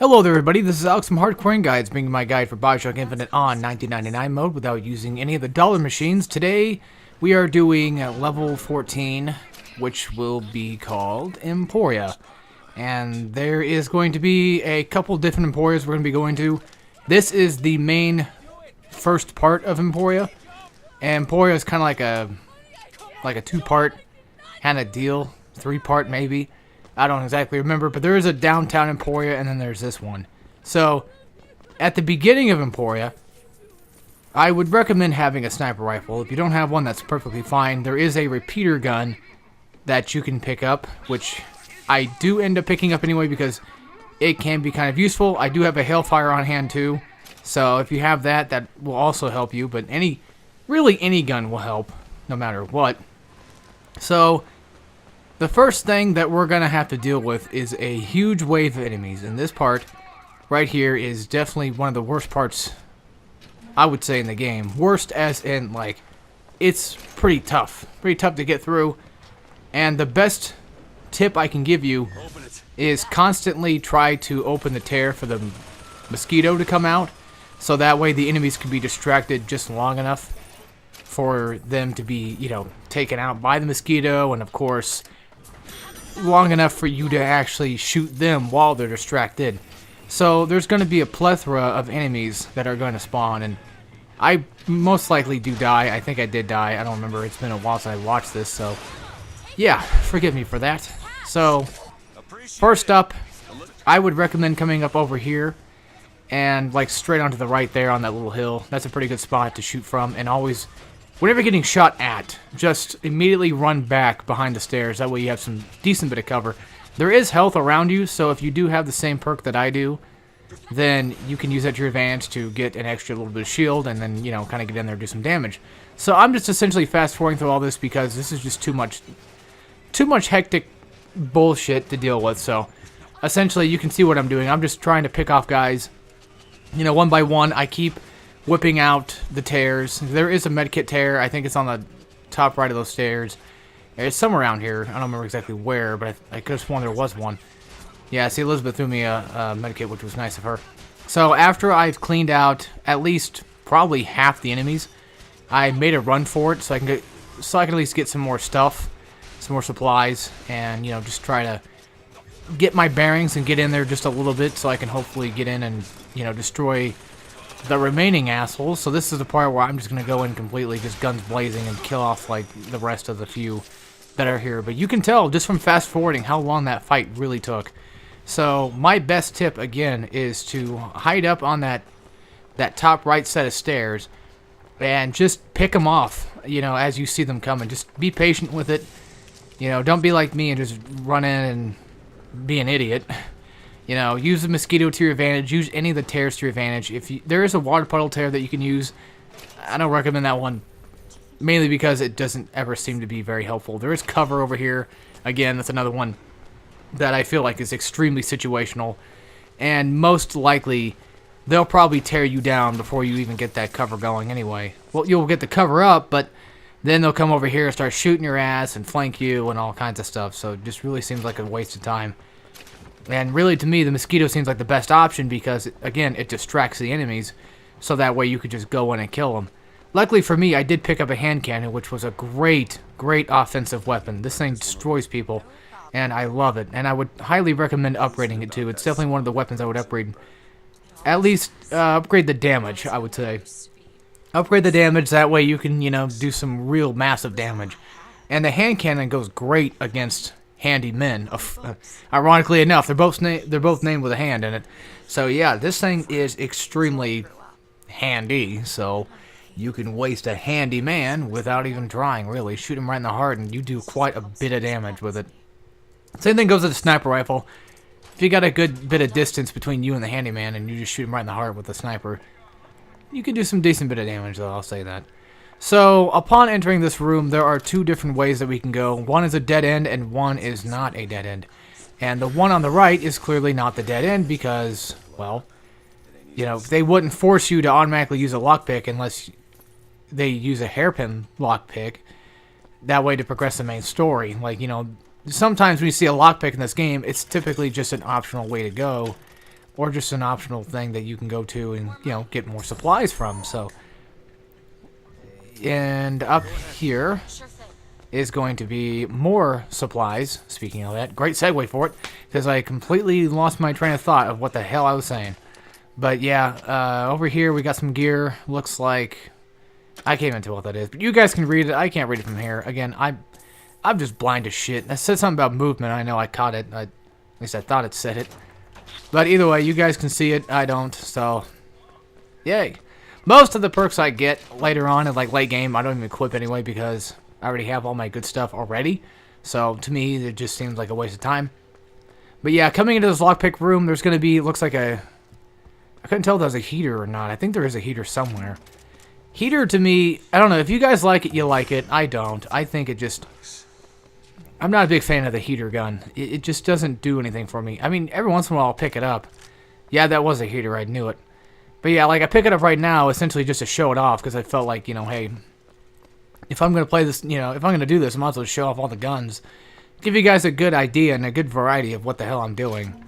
Hello there everybody, this is Alex from Hardcorian Guides, bringing my guide for BioShock Infinite on 1999 mode without using any of the dollar machines. Today we are doing level 14, which will be called Emporia. And there is going to be a couple different Emporias we're going to be going to. This is the main first part of Emporia. And Emporia is kind of like a two-part kind of deal, three-part maybe. I don't exactly remember, but there is a downtown Emporia, and then there's this one. So, at the beginning of Emporia, I would recommend having a sniper rifle. If you don't have one, that's perfectly fine. There is a repeater gun that you can pick up, which I do end up picking up anyway because it can be kind of useful. I do have a Hailfire on hand too, so if you have that, that will also help you. But really any gun will help, no matter what. So, the first thing that we're going to have to deal with is a huge wave of enemies. And this part right here is definitely one of the worst parts, I would say, in the game. Worst as in, like, it's pretty tough. Pretty tough to get through. And the best tip I can give you is constantly try to open the tear for the mosquito to come out. So that way the enemies can be distracted just long enough for them to be, taken out by the mosquito. And, of course, long enough for you to actually shoot them while they're distracted. So there's going to be a plethora of enemies that are going to spawn, and I most likely do die. I think I did die. I don't remember. It's been a while since I watched this, so yeah, forgive me for that. So first up, I would recommend coming up over here and like straight onto the right there on that little hill. That's a pretty good spot to shoot from, and always, whenever you're getting shot at, just immediately run back behind the stairs. That way you have some decent bit of cover. There is health around you, so if you do have the same perk that I do, then you can use that to your advantage to get an extra little bit of shield and then, kind of get in there and do some damage. So I'm just essentially fast-forwarding through all this because this is just too much hectic bullshit to deal with. So essentially you can see what I'm doing. I'm just trying to pick off guys, one by one. I keep whipping out the tears. There is a medkit tear. I think it's on the top right of those stairs. It's somewhere around here. I don't remember exactly where, but I could have sworn there was one. Yeah, see, Elizabeth threw me a medkit, which was nice of her. So after I've cleaned out at least probably half the enemies, I made a run for it so I can at least get some more stuff, some more supplies, and just try to get my bearings and get in there just a little bit so I can hopefully get in and destroy the remaining assholes. So this is the part where I'm just going to go in completely, just guns blazing, and kill off like the rest of the few that are here. But you can tell just from fast forwarding how long that fight really took. So my best tip again is to hide up on that top right set of stairs and just pick them off, as you see them coming. Just be patient with it. Don't be like me and just run in and be an idiot. Use the mosquito to your advantage. Use any of the tears to your advantage. There is a water puddle tear that you can use. I don't recommend that one, mainly because it doesn't ever seem to be very helpful. There is cover over here. Again, that's another one that I feel like is extremely situational. And most likely, they'll probably tear you down before you even get that cover going anyway. Well, you'll get the cover up, but then they'll come over here and start shooting your ass and flank you and all kinds of stuff. So it just really seems like a waste of time. And really, to me, the mosquito seems like the best option because, again, it distracts the enemies, so that way you could just go in and kill them. Luckily for me, I did pick up a hand cannon, which was a great offensive weapon. This thing destroys people, and I love it. And I would highly recommend upgrading it, too. It's definitely one of the weapons I would upgrade. At least upgrade the damage, I would say. Upgrade the damage, that way you can, do some real massive damage. And the hand cannon goes great against handy men. Ironically enough, they're both named with a hand in it. So yeah, this thing is extremely handy. So you can waste a handy man without even trying, really. Shoot him right in the heart and you do quite a bit of damage with it. Same thing goes with the sniper rifle. If you got a good bit of distance between you and the handyman and you just shoot him right in the heart with the sniper, you can do some decent bit of damage, though, I'll say that. So, upon entering this room, there are two different ways that we can go. One is a dead end, and one is not a dead end. And the one on the right is clearly not the dead end because, well, they wouldn't force you to automatically use a lockpick unless they use a hairpin lockpick. That way to progress the main story. Sometimes when you see a lockpick in this game, it's typically just an optional way to go. or just an optional thing that you can go to and, you know, get more supplies from. So, and up here is going to be more supplies. Speaking of that, great segue for it, because I completely lost my train of thought of what the hell I was saying. But yeah, over here we got some gear. Looks like, I can't even tell what that is, but you guys can read it. I can't read it from here. Again, I'm just blind as shit. I said something about movement. I know I caught it. At least I thought it said it. But either way, you guys can see it. I don't. So, yay. Most of the perks I get later on in like late game, I don't even equip anyway because I already have all my good stuff already. So to me, it just seems like a waste of time. But yeah, coming into this lockpick room, there's going to be, looks like a, I couldn't tell if that was a heater or not. I think there is a heater somewhere. Heater to me, I don't know. If you guys like it, you like it. I don't. I think it just, I'm not a big fan of the heater gun. It just doesn't do anything for me. I mean, every once in a while I'll pick it up. Yeah, that was a heater. I knew it. But yeah, like I pick it up right now essentially just to show it off because I felt like, you know, hey, if I'm going to play this, you know, if I'm going to do this, I might as well show off all the guns. Give you guys a good idea and a good variety of what the hell I'm doing.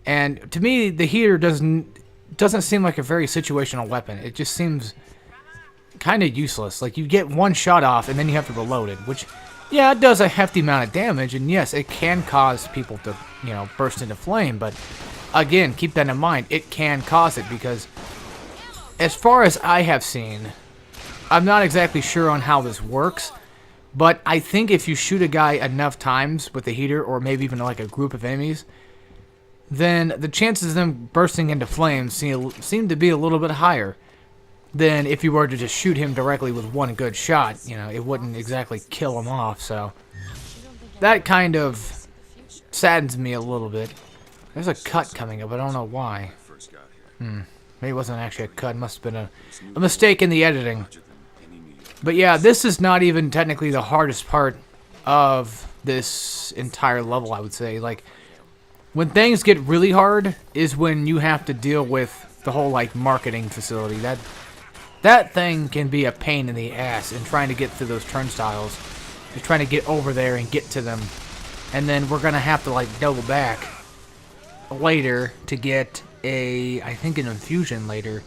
And to me, the heater doesn't seem like a very situational weapon. It just seems kind of useless. Like you get one shot off and then you have to reload it, which, yeah, it does a hefty amount of damage. And yes, it can cause people to, you know, burst into flame. But again, keep that in mind. It can cause it because as far as I have seen, I'm not exactly sure on how this works, but I think if you shoot a guy enough times with the heater, or maybe even like a group of enemies, then the chances of them bursting into flames seem to be a little bit higher than if you were to just shoot him directly with one good shot. You know, it wouldn't exactly kill him off, so that kind of saddens me a little bit. There's a cut coming up, I don't know why. Maybe it wasn't actually a cut, it must have been a mistake in the editing. But yeah, this is not even technically the hardest part of this entire level, I would say. Like, when things get really hard is when you have to deal with the whole, like, marketing facility. That thing can be a pain in the ass in trying to get through those turnstiles. You're trying to get over there and get to them. And then we're going to have to, like, double back later to get I think an infusion later.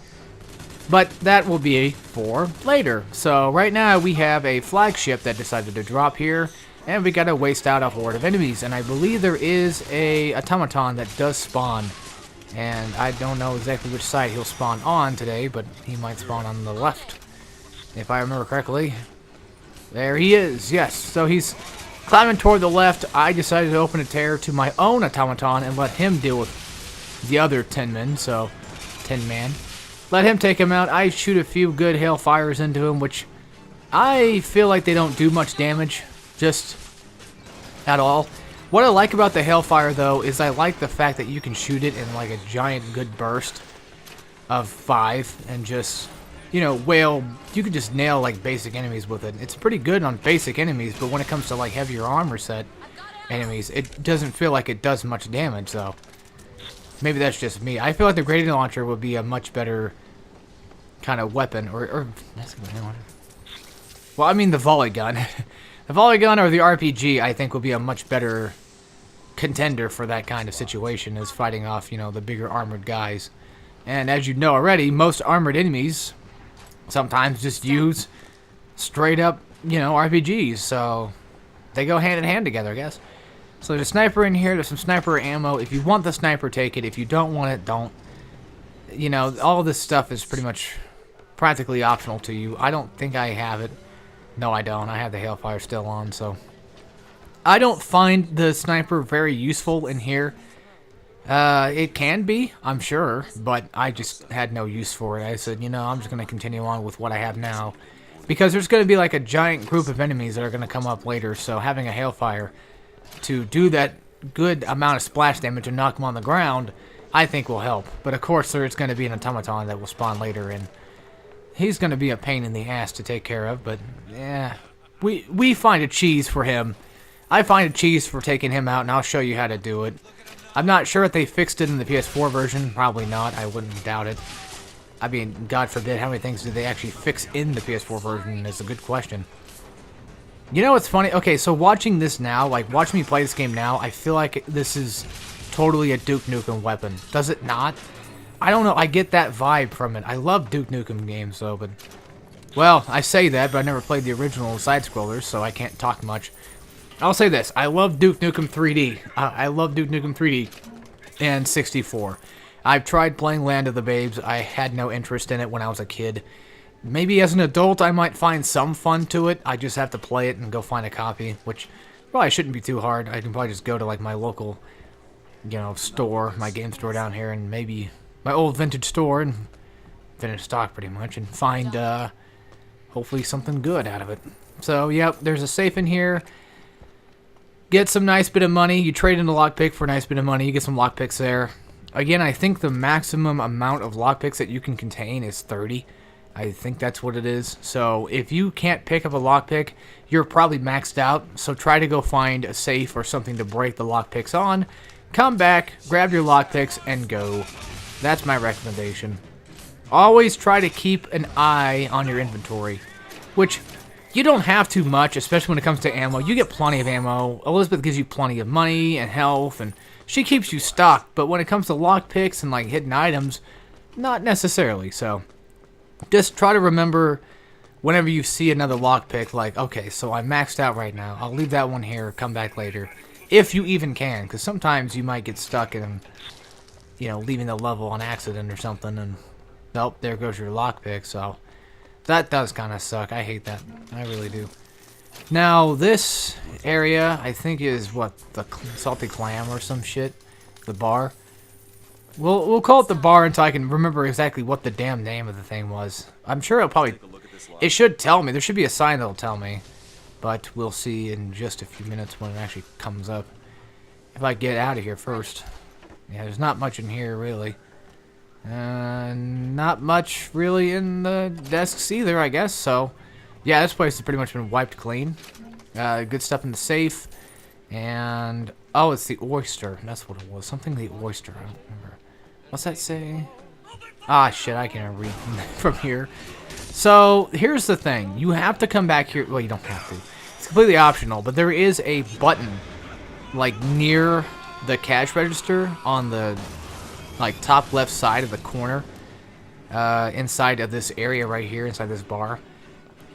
But that will be for later. So right now we have a flagship that decided to drop here. And we gotta waste out a horde of enemies. And I believe there is a automaton that does spawn. And I don't know exactly which side he'll spawn on today, but he might spawn on the left, if I remember correctly. There he is, yes. So he's climbing toward the left. I decided to open a tear to my own automaton and let him deal with the other 10 men, so 10 man. Let him take him out. I shoot a few good hailfires into him, which I feel like they don't do much damage, just at all. What I like about the hailfire, though, is I like the fact that you can shoot it in like a giant good burst of 5 and just, you know, you can just nail like basic enemies with it. It's pretty good on basic enemies, but when it comes to like heavier armor set enemies, it doesn't feel like it does much damage, though. Maybe that's just me. I feel like the grenade launcher would be a much better kind of weapon, or that's a grenade launcher. Well, I mean the volley gun. The volley gun or the RPG, I think, would be a much better contender for that kind of situation, as fighting off, you know, the bigger armored guys. And as you know already, most armored enemies sometimes just use straight up, you know, RPGs, so they go hand in hand together, I guess. So there's a sniper in here, there's some sniper ammo. If you want the sniper, take it. If you don't want it, don't. You know, all this stuff is pretty much practically optional to you. I don't think I have it. No, I don't. I have the hailfire still on, so. I don't find the sniper very useful in here. It can be, I'm sure, but I just had no use for it. I said, you know, I'm just going to continue on with what I have now. Because there's going to be like a giant group of enemies that are going to come up later, so having a hailfire to do that good amount of splash damage and knock them on the ground, I think will help. But of course there's going to be an automaton that will spawn later, and he's going to be a pain in the ass to take care of, but yeah, we find a cheese for him. I find a cheese for taking him out, and I'll show you how to do it. I'm not sure if they fixed it in the PS4 version. Probably not. I wouldn't doubt it. I mean, God forbid, how many things did they actually fix in the PS4 version is a good question. You know what's funny? Okay, so watching this now, like watching me play this game now, I feel like this is totally a Duke Nukem weapon. Does it not? I don't know. I get that vibe from it. I love Duke Nukem games, though, but... Well, I say that, but I never played the original side-scrollers, so I can't talk much. I'll say this. I love Duke Nukem 3D. I love Duke Nukem 3D and 64. I've tried playing Land of the Babes. I had no interest in it when I was a kid. Maybe as an adult, I might find some fun to it. I just have to play it and go find a copy, which probably shouldn't be too hard. I can probably just go to, like, my local, you know, store, my game store down here, and maybe my old vintage store, and vintage stock pretty much, and find, hopefully something good out of it. So, yep, there's a safe in here. Get some nice bit of money. You trade in a lockpick for a nice bit of money. You get some lockpicks there. Again, I think the maximum amount of lockpicks that you can contain is 30. I think that's what it is. So if you can't pick up a lockpick, you're probably maxed out. So try to go find a safe or something to break the lockpicks on. Come back, grab your lockpicks, and go. That's my recommendation. Always try to keep an eye on your inventory, which you don't have too much, especially when it comes to ammo. You get plenty of ammo. Elizabeth gives you plenty of money and health, and she keeps you stocked. But when it comes to lockpicks and like hidden items, not necessarily. So just try to remember whenever you see another lockpick, like, okay, so I'm maxed out right now. I'll leave that one here, come back later. If you even can, because sometimes you might get stuck in, you know, leaving the level on accident or something, and nope, there goes your lockpick, so that does kind of suck. I hate that. I really do. Now, this area, I think, is, what, the Salty Clam or some shit? The bar? We'll call it the bar until I can remember exactly what the damn name of the thing was. I'm sure it'll probably... It should tell me. There should be a sign that'll tell me. But we'll see in just a few minutes when it actually comes up. If I get out of here first. Yeah, there's not much in here, really. Not much, really, in the desks either, I guess. So, yeah, this place has pretty much been wiped clean. Good stuff in the safe. And... Oh, it's the oyster. That's what it was. Something the oyster. I don't remember. What's that say? Ah, shit, I can't read from here. So, here's the thing. You have to come back here. Well, you don't have to. It's completely optional. But there is a button, like, near the cash register on the, like, top left side of the corner. Inside of this area right here, inside this bar.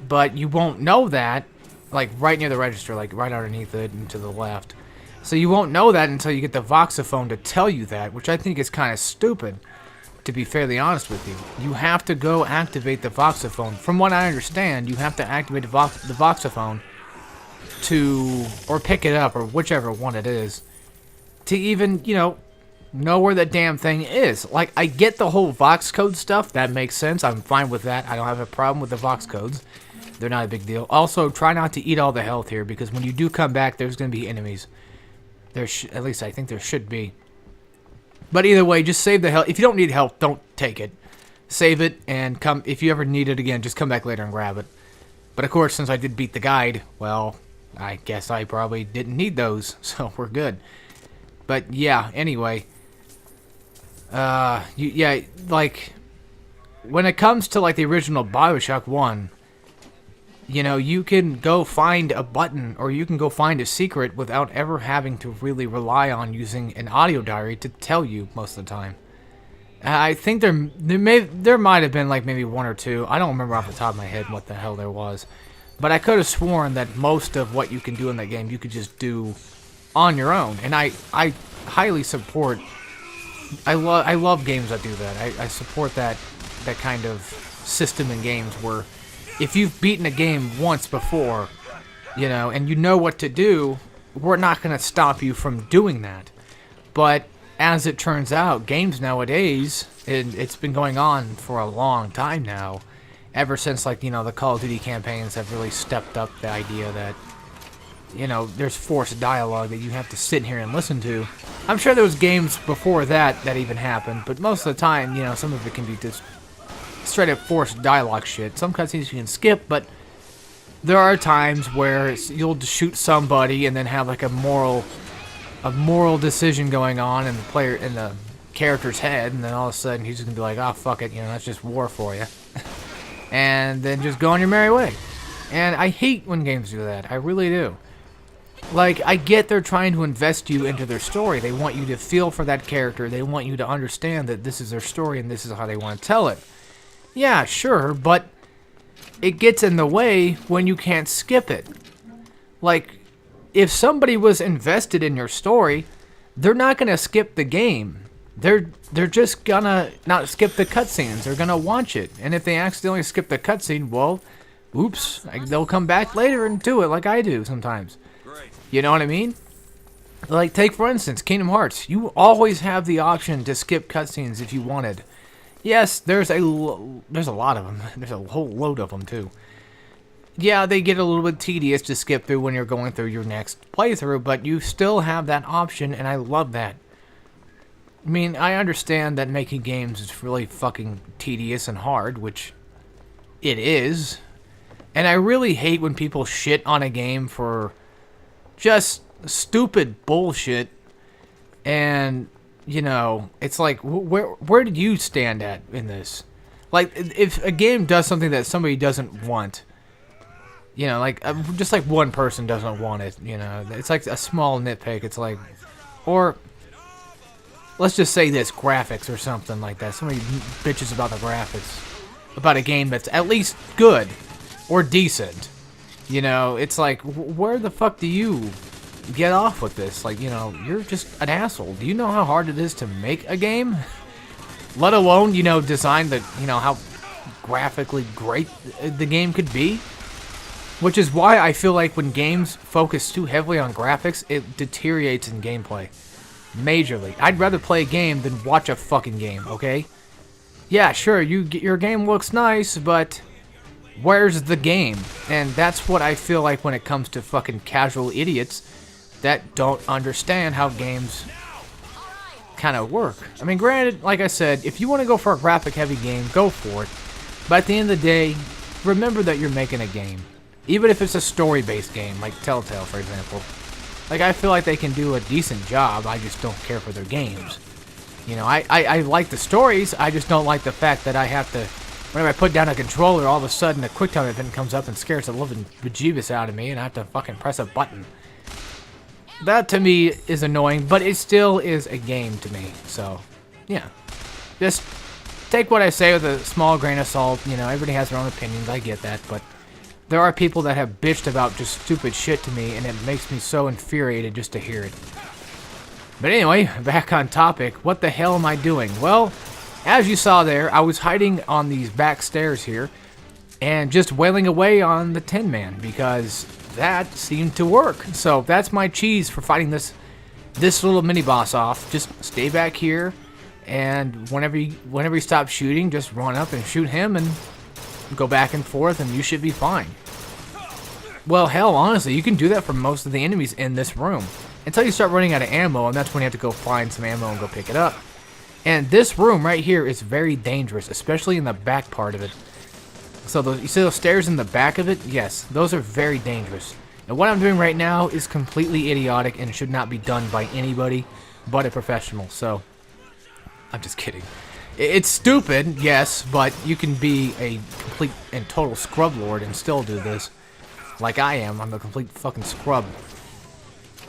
But you won't know that, like, right near the register, like, right underneath it and to the left. So you won't know that until you get the voxophone to tell you that, which I think is kind of stupid, to be fairly honest with you. You have to go activate the voxophone. From what I understand, you have to activate the voxophone to, or pick it up, or whichever one it is, to even, you know where that damn thing is. Like, I get the whole vox code stuff. That makes sense. I'm fine with that. I don't have a problem with the vox codes. They're not a big deal. Also, try not to eat all the health here, because when you do come back, there's going to be enemies. At least I think there should be. But either way, just save the health. If you don't need health, don't take it. Save it, and come. If you ever need it again, just come back later and grab it. But of course, since I did beat the guide, well, I guess I probably didn't need those, so we're good. But yeah, anyway. Yeah, like, when it comes to, like, the original BioShock 1, you know, you can go find a button, or you can go find a secret without ever having to really rely on using an audio diary to tell you most of the time. I think there might have been, like, maybe one or two. I don't remember off the top of my head what the hell there was. But I could have sworn that most of what you can do in that game, you could just do on your own. And I highly support... I love games that do that. I support that kind of system in games where if you've beaten a game once before, you know, and you know what to do, we're not going to stop you from doing that. But as it turns out, games nowadays, it's been going on for a long time now, ever since, like, you know, the Call of Duty campaigns have really stepped up the idea that, you know, there's forced dialogue that you have to sit here and listen to. I'm sure there was games before that even happened, but most of the time, you know, some of it can be just straight up forced dialogue shit. Some cutscenes you can skip, but there are times where you'll just shoot somebody and then have like a moral decision going on in the character's head, and then all of a sudden he's just gonna be like, oh fuck it, you know, that's just war for you. And then just go on your merry way. And I hate when games do that. I really do. Like, I get they're trying to invest you into their story. They want you to feel for that character. They want you to understand that this is their story and this is how they want to tell it. Yeah, sure, but it gets in the way when you can't skip it. Like, if somebody was invested in your story, they're not going to skip the game. They're just gonna not skip the cutscenes. They're gonna watch it. And if they accidentally skip the cutscene, well, oops, they'll come back later and do it like I do sometimes. You know what I mean? Like, take for instance, Kingdom Hearts. You always have the option to skip cutscenes if you wanted. Yes, there's a lot of them. There's a whole load of them too. Yeah, they get a little bit tedious to skip through when you're going through your next playthrough, but you still have that option, and I love that. I mean, I understand that making games is really fucking tedious and hard, which it is. And I really hate when people shit on a game for just stupid bullshit. And, you know, it's like, where did you stand at in this? Like, if a game does something that somebody doesn't want, you know, like, just like one person doesn't want it, you know, it's like a small nitpick. It's like, or let's just say this, graphics or something like that. Somebody bitches about the graphics, about a game that's at least good or decent. You know, it's like, where the fuck do you get off with this? Like, you know, you're just an asshole. Do you know how hard it is to make a game? Let alone, you know, design the, you know, how graphically great the game could be? Which is why I feel like when games focus too heavily on graphics, it deteriorates in gameplay. Majorly. I'd rather play a game than watch a fucking game, okay? Yeah, sure, your game looks nice, but where's the game? And that's what I feel like when it comes to fucking casual idiots that don't understand how games kind of work. I mean, granted, like I said, if you want to go for a graphic-heavy game, go for it. But at the end of the day, remember that you're making a game. Even if it's a story-based game, like Telltale, for example. Like, I feel like they can do a decent job, I just don't care for their games. You know, I like the stories, I just don't like the fact that I have to, whenever I put down a controller, all of a sudden a QuickTime event comes up and scares the living bejeebus out of me, and I have to fucking press a button. That, to me, is annoying, but it still is a game to me, so, yeah. Just take what I say with a small grain of salt, you know, everybody has their own opinions, I get that, but there are people that have bitched about just stupid shit to me, and it makes me so infuriated just to hear it. But anyway, back on topic, what the hell am I doing? Well, as you saw there, I was hiding on these back stairs here, and just wailing away on the Tin Man, because that seemed to work. So that's my cheese for fighting this little mini-boss off. Just stay back here, and whenever you stop shooting, just run up and shoot him, and go back and forth, and you should be fine. Well, hell, honestly, you can do that for most of the enemies in this room. Until you start running out of ammo, and that's when you have to go find some ammo and go pick it up. And this room right here is very dangerous, especially in the back part of it. So you see those stairs in the back of it? Yes, those are very dangerous. And what I'm doing right now is completely idiotic and should not be done by anybody but a professional. So, I'm just kidding. It's stupid, yes, but you can be a complete and total scrub lord and still do this. Like I am. I'm a complete fucking scrub.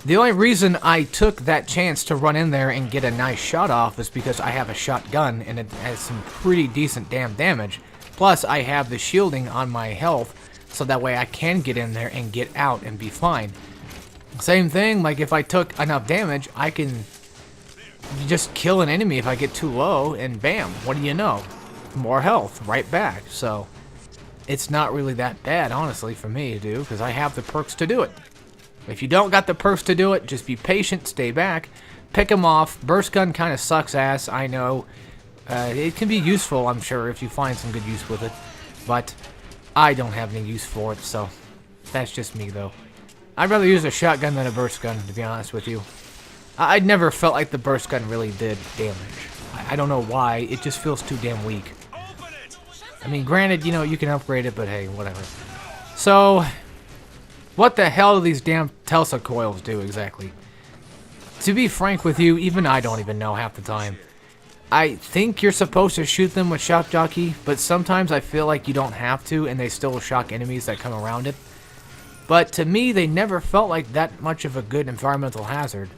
The only reason I took that chance to run in there and get a nice shot off is because I have a shotgun and it has some pretty decent damn damage. Plus, I have the shielding on my health, so that way I can get in there and get out and be fine. Same thing, like if I took enough damage, I can just kill an enemy if I get too low, and bam, what do you know? More health, right back. So, it's not really that bad, honestly, for me to do, because I have the perks to do it. If you don't got the perks to do it, just be patient, stay back, pick them off. Burst gun kind of sucks ass, I know. It can be useful, I'm sure, if you find some good use with it, but I don't have any use for it, so that's just me, though. I'd rather use a shotgun than a burst gun, to be honest with you. I'd never felt like the burst gun really did damage. I don't know why, it just feels too damn weak. I mean, granted, you know, you can upgrade it, but hey, whatever. So, what the hell do these damn Tesla coils do exactly? To be frank with you, even I don't even know half the time. I think you're supposed to shoot them with shock jockey, but sometimes I feel like you don't have to, and they still shock enemies that come around it. But to me, they never felt like that much of a good environmental hazard.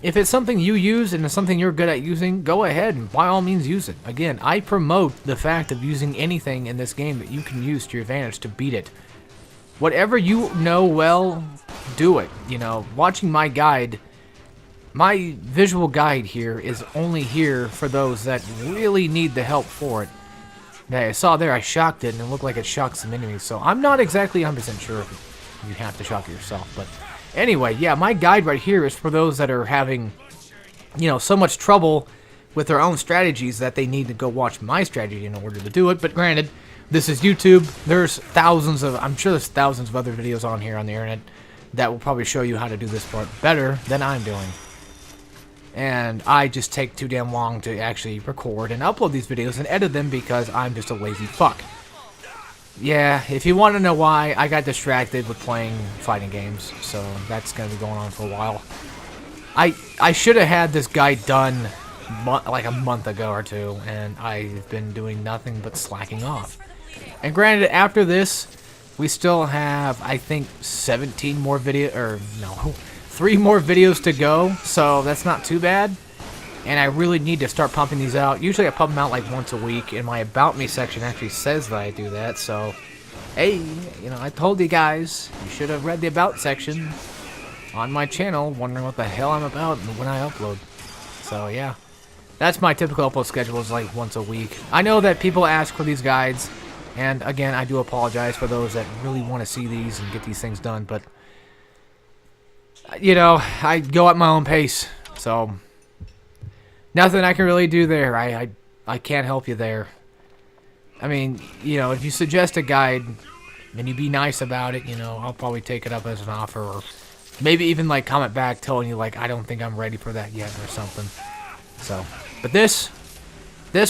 If it's something you use and it's something you're good at using, go ahead and by all means use it. Again, I promote the fact of using anything in this game that you can use to your advantage to beat it. Whatever you know well, do it. You know, watching my guide, my visual guide here is only here for those that really need the help for it. Now, I saw there I shocked it and it looked like it shocked some enemies, so I'm not exactly 100% sure if you have to shock it yourself, but anyway, yeah, my guide right here is for those that are having, you know, so much trouble with their own strategies that they need to go watch my strategy in order to do it. But granted, this is YouTube. I'm sure there's thousands of other videos on here on the internet that will probably show you how to do this part better than I'm doing. And I just take too damn long to actually record and upload these videos and edit them because I'm just a lazy fuck. Yeah, if you want to know why, I got distracted with playing fighting games, so that's going to be going on for a while. I should have had this guide done like a month ago or two, and I've been doing nothing but slacking off. And granted, after this, we still have, I think, 17 more videos, or no, 3 more videos to go, so that's not too bad. And I really need to start pumping these out. Usually I pump them out like once a week, and my About Me section actually says that I do that, so hey, you know, I told you guys, you should have read the About section on my channel, wondering what the hell I'm about when I upload. So yeah, that's my typical upload schedule, is like once a week. I know that people ask for these guides, and again, I do apologize for those that really want to see these and get these things done, but you know, I go at my own pace, so nothing I can really do there. I can't help you there. I mean, you know, if you suggest a guide and you be nice about it, you know, I'll probably take it up as an offer, or maybe even like comment back telling you like I don't think I'm ready for that yet or something. So, but this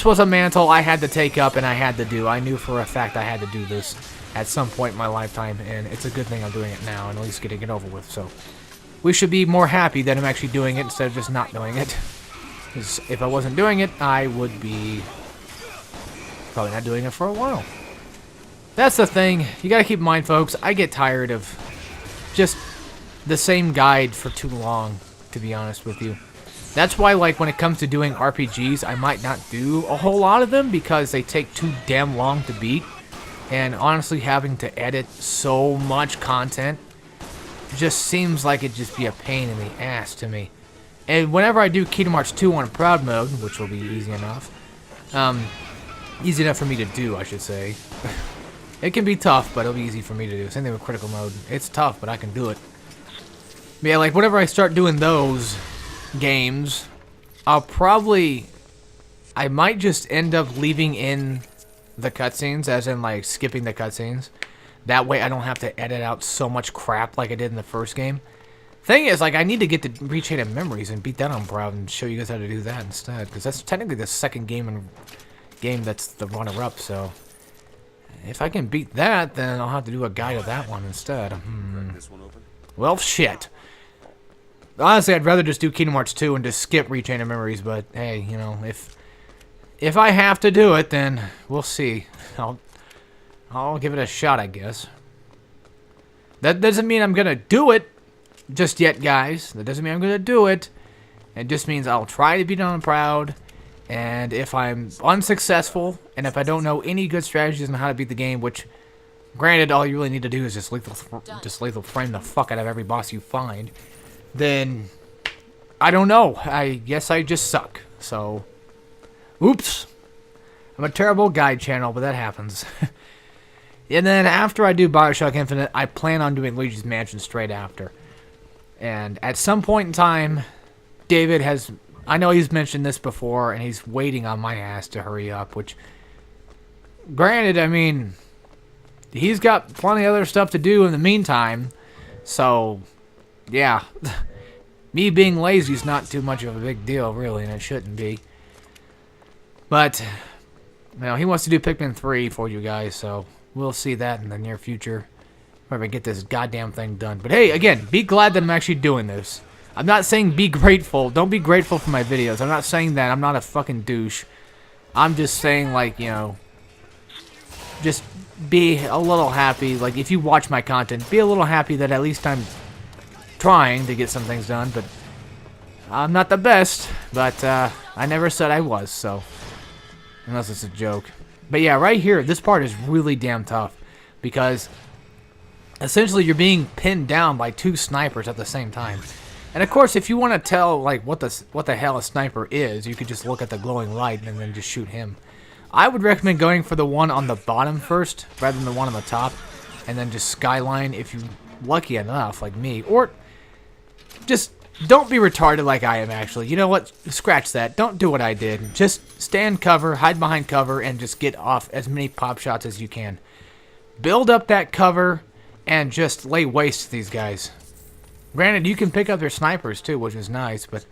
was a mantle I had to take up and I had to do. I knew for a fact I had to do this at some point in my lifetime, and it's a good thing I'm doing it now and at least getting it over with. So we should be more happy that I'm actually doing it instead of just not doing it. Because if I wasn't doing it, I would be probably not doing it for a while. That's the thing. You gotta keep in mind, folks, I get tired of just the same guide for too long, to be honest with you. That's why, like, when it comes to doing RPGs, I might not do a whole lot of them because they take too damn long to beat. And honestly, having to edit so much content just seems like it'd just be a pain in the ass to me. And whenever I do Kingdom Hearts 2 on proud mode, which will be easy enough for me to do, I should say. It can be tough, but it'll be easy for me to do. Same thing with critical mode. It's tough, but I can do it. But yeah, like whenever I start doing those games, I might just end up leaving in the cutscenes, as in like skipping the cutscenes. That way I don't have to edit out so much crap like I did in the first game. Thing is, like, I need to get to Rechain of Memories and beat that on proud and show you guys how to do that instead, because that's technically the second game that's the runner-up. So if I can beat that, then I'll have to do a guide of that one instead. Well, shit. Honestly, I'd rather just do Kingdom Hearts 2 and just skip Rechain of Memories, but hey, you know, if I have to do it, then we'll see. I'll give it a shot, I guess. That doesn't mean I'm gonna do it just yet, guys. That doesn't mean I'm gonna do it. It just means I'll try to beat it on proud, and if I'm unsuccessful, and if I don't know any good strategies on how to beat the game, which, granted, all you really need to do is just lethal frame the fuck out of every boss you find, then I don't know. I guess I just suck. So, oops. I'm a terrible guide channel, but that happens. And then after I do BioShock Infinite, I plan on doing Luigi's Mansion straight after. And at some point in time, David has... I know he's mentioned this before, and he's waiting on my ass to hurry up, which... Granted, I mean... He's got plenty of other stuff to do in the meantime. So, yeah. Me being lazy is not too much of a big deal, really, and it shouldn't be. But, you know, he wants to do Pikmin 3 for you guys, so... We'll see that in the near future. Whenever I get this goddamn thing done. But hey, again, be glad that I'm actually doing this. I'm not saying be grateful. Don't be grateful for my videos. I'm not saying that. I'm not a fucking douche. I'm just saying, like, you know, just be a little happy. Like, if you watch my content, be a little happy that at least I'm trying to get some things done. But I'm not the best, but I never said I was, so unless it's a joke. But yeah, right here, this part is really damn tough because essentially you're being pinned down by 2 snipers at the same time. And of course, if you want to tell like what the hell a sniper is, you could just look at the glowing light and then just shoot him. I would recommend going for the one on the bottom first rather than the one on the top, and then just skyline if you're lucky enough, like me. Or just don't be retarded like I am, actually. You know what? Scratch that. Don't do what I did. Just stand cover, hide behind cover, and just get off as many pop shots as you can. Build up that cover and just lay waste to these guys. Granted, you can pick up their snipers too, which is nice, but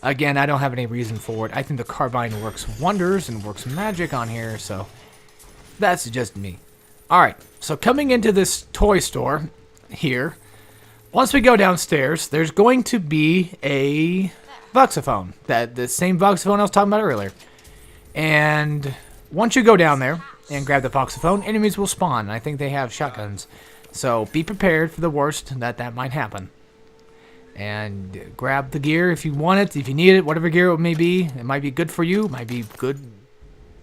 again, I don't have any reason for it. I think the carbine works wonders and works magic on here, so that's just me. Alright, so coming into this toy store here, once we go downstairs, there's going to be a voxophone. The same voxophone I was talking about earlier. And once you go down there and grab the voxophone, enemies will spawn. I think they have shotguns. So be prepared for the worst that might happen. And grab the gear if you want it, if you need it, whatever gear it may be. It might be good for you, might be good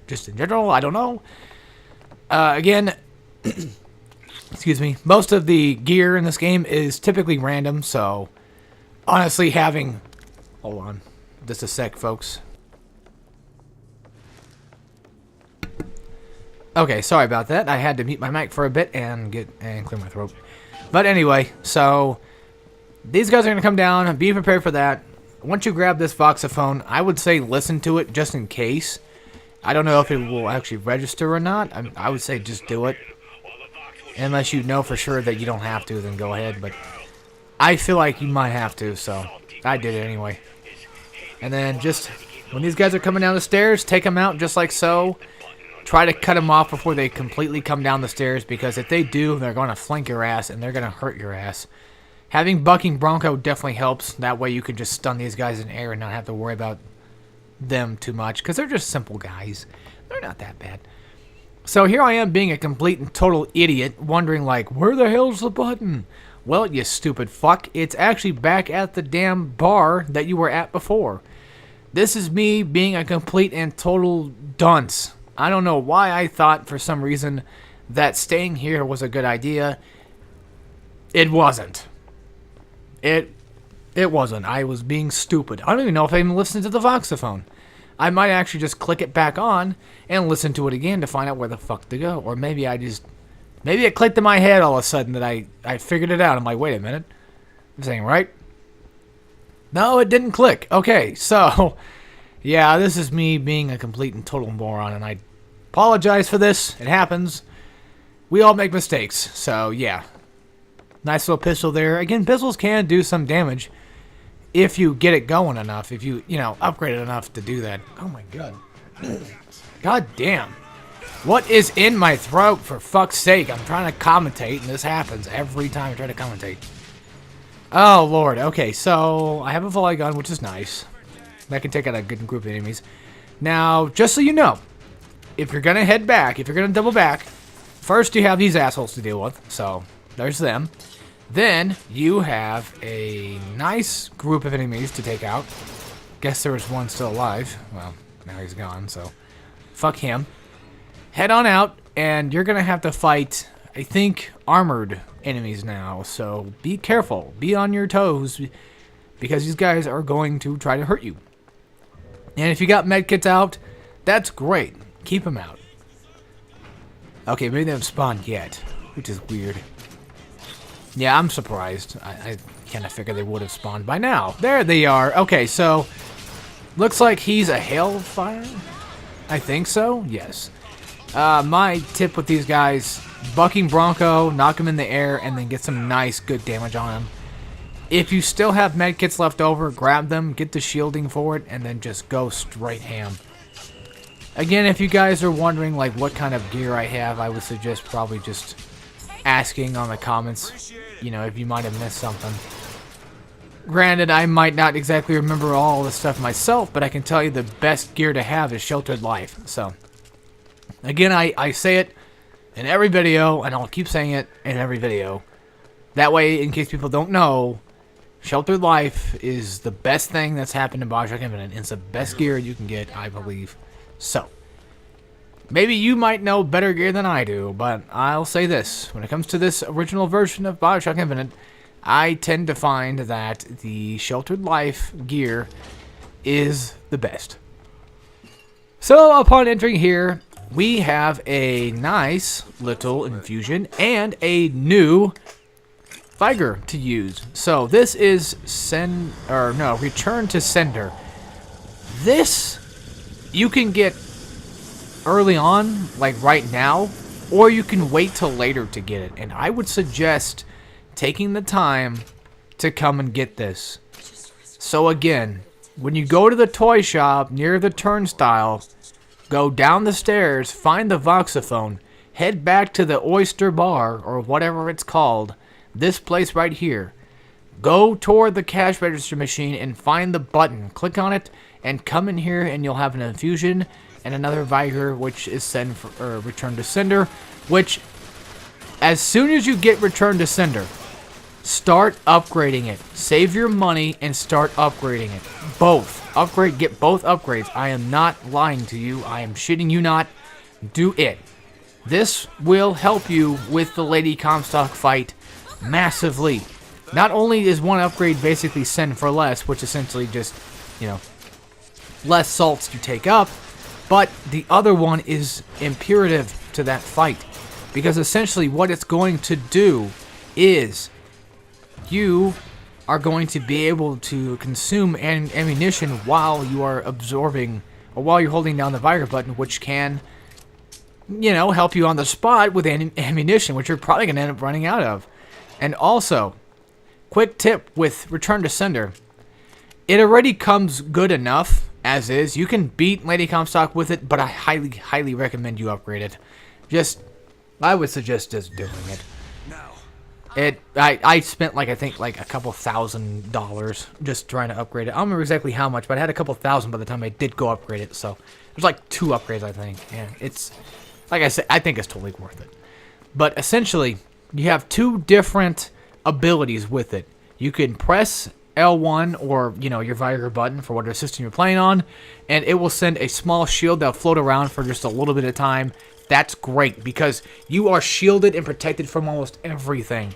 just in general, I don't know. Again, excuse me, most of the gear in this game is typically random, so honestly having... Hold on, just a sec, folks. Okay, sorry about that. I had to mute my mic for a bit and clear my throat. But anyway, so these guys are going to come down and be prepared for that. Once you grab this voxophone, I would say listen to it just in case. I don't know if it will actually register or not. I would say just do it. Unless you know for sure that you don't have to, then go ahead. But I feel like you might have to, so I did it anyway. And then just when these guys are coming down the stairs, take them out just like so. Try to cut them off before they completely come down the stairs, because if they do, they're going to flank your ass and they're going to hurt your ass. Having Bucking Bronco definitely helps. That way you can just stun these guys in air and not have to worry about them too much, because they're just simple guys. They're not that bad. So here I am being a complete and total idiot, wondering like, where the hell's the button? Well, you stupid fuck, it's actually back at the damn bar that you were at before. This is me being a complete and total dunce. I don't know why I thought for some reason that staying here was a good idea. It wasn't. It wasn't. I was being stupid. I don't even know if I even listened to the voxophone. I might actually just click it back on and listen to it again to find out where the fuck to go. Or maybe maybe it clicked in my head all of a sudden that I figured it out. I'm like, wait a minute. This ain't right. No, it didn't click. Okay, so yeah, this is me being a complete and total moron, and I apologize for this. It happens. We all make mistakes, so yeah. Nice little pistol there. Again, pistols can do some damage if you get it going enough. If you upgrade it enough to do that. Oh my god. God damn. What is in my throat, for fuck's sake? I'm trying to commentate, and this happens every time I try to commentate. Oh, Lord. Okay, so I have a volley gun, which is nice. That can take out a good group of enemies. Now, just so you know, if you're going to head back, if you're going to double back, first you have these assholes to deal with. So, there's them. Then, you have a nice group of enemies to take out. Guess there was one still alive. Well, now he's gone, so fuck him. Head on out, and you're going to have to fight, I think, armored enemies now. So, be careful. Be on your toes, because these guys are going to try to hurt you. And if you got medkits out, that's great. Keep them out. Okay, maybe they haven't spawned yet, which is weird. Yeah, I'm surprised. I kind of figured they would have spawned by now. There they are. Okay, so looks like he's a Hellfire. I think so. Yes. My tip with these guys: Bucking Bronco, knock him in the air, and then get some nice, good damage on him. If you still have medkits left over, grab them, get the shielding for it, and then just go straight ham. Again, if you guys are wondering like what kind of gear I have, I would suggest probably just asking on the comments, if you might have missed something. Granted, I might not exactly remember all the stuff myself, but I can tell you the best gear to have is Sheltered Life. So, again, I say it in every video, and I'll keep saying it in every video. That way, in case people don't know, Sheltered Life is the best thing that's happened in BioShock Infinite. It's the best gear you can get, I believe. So, maybe you might know better gear than I do, but I'll say this. When it comes to this original version of BioShock Infinite, I tend to find that the Sheltered Life gear is the best. So, upon entering here, we have a nice little infusion and a new Vigor to use. So this is Return to Sender. This you can get early on, like right now, or you can wait till later to get it. And I would suggest taking the time to come and get this. So again, when you go to the toy shop near the turnstile, go down the stairs, find the Voxophone, head back to the Oyster Bar, or whatever it's called, this place right here. Go toward the cash register machine and find the button. Click on it and come in here and you'll have an infusion and another Vigor, which is Return to Sender, which as soon as you get Return to Sender, start upgrading it. Save your money and start upgrading it. Both. Get both upgrades. I am not lying to you. I am shitting you not. Do it. This will help you with the Lady Comstock fight massively. Not only is one upgrade basically send for less, which essentially just, less salts you take up, but the other one is imperative to that fight. Because essentially what it's going to do is you are going to be able to consume ammunition while you are absorbing, or while you're holding down the Vigor button, which can, help you on the spot with ammunition, which you're probably going to end up running out of. And also, quick tip with Return to Sender, it already comes good enough as is. You can beat Lady Comstock with it, but I highly, highly recommend you upgrade it. I would suggest just doing it. I spent I think a couple $1,000 just trying to upgrade it. I don't remember exactly how much, but I had a couple thousand by the time I did go upgrade it. So there's 2 upgrades, I think, and it's, like I said, I think it's totally worth it. But essentially, you have 2 different abilities with it. You can press L1 or, your Vigor button for whatever system you're playing on, and it will send a small shield that'll float around for just a little bit of time. That's great because you are shielded and protected from almost everything.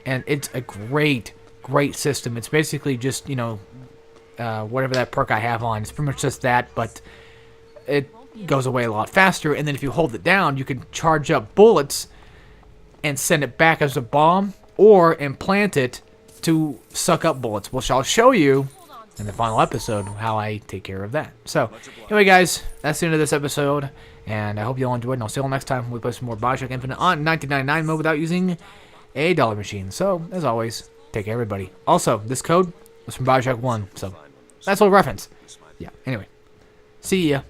And it's a great, great system. It's basically just, whatever that perk I have on. It's pretty much just that, but it goes away a lot faster. And then if you hold it down, you can charge up bullets and send it back as a bomb, or implant it to suck up bullets, which I'll show you in the final episode how I take care of that. So, anyway, guys, that's the end of this episode, and I hope you all enjoyed, and I'll see you all next time when we play some more BioShock Infinite on 1999 mode without using a dollar machine. So, as always, take care, everybody. Also, this code was from BioShock 1, so that's a little reference. Yeah, anyway, see ya.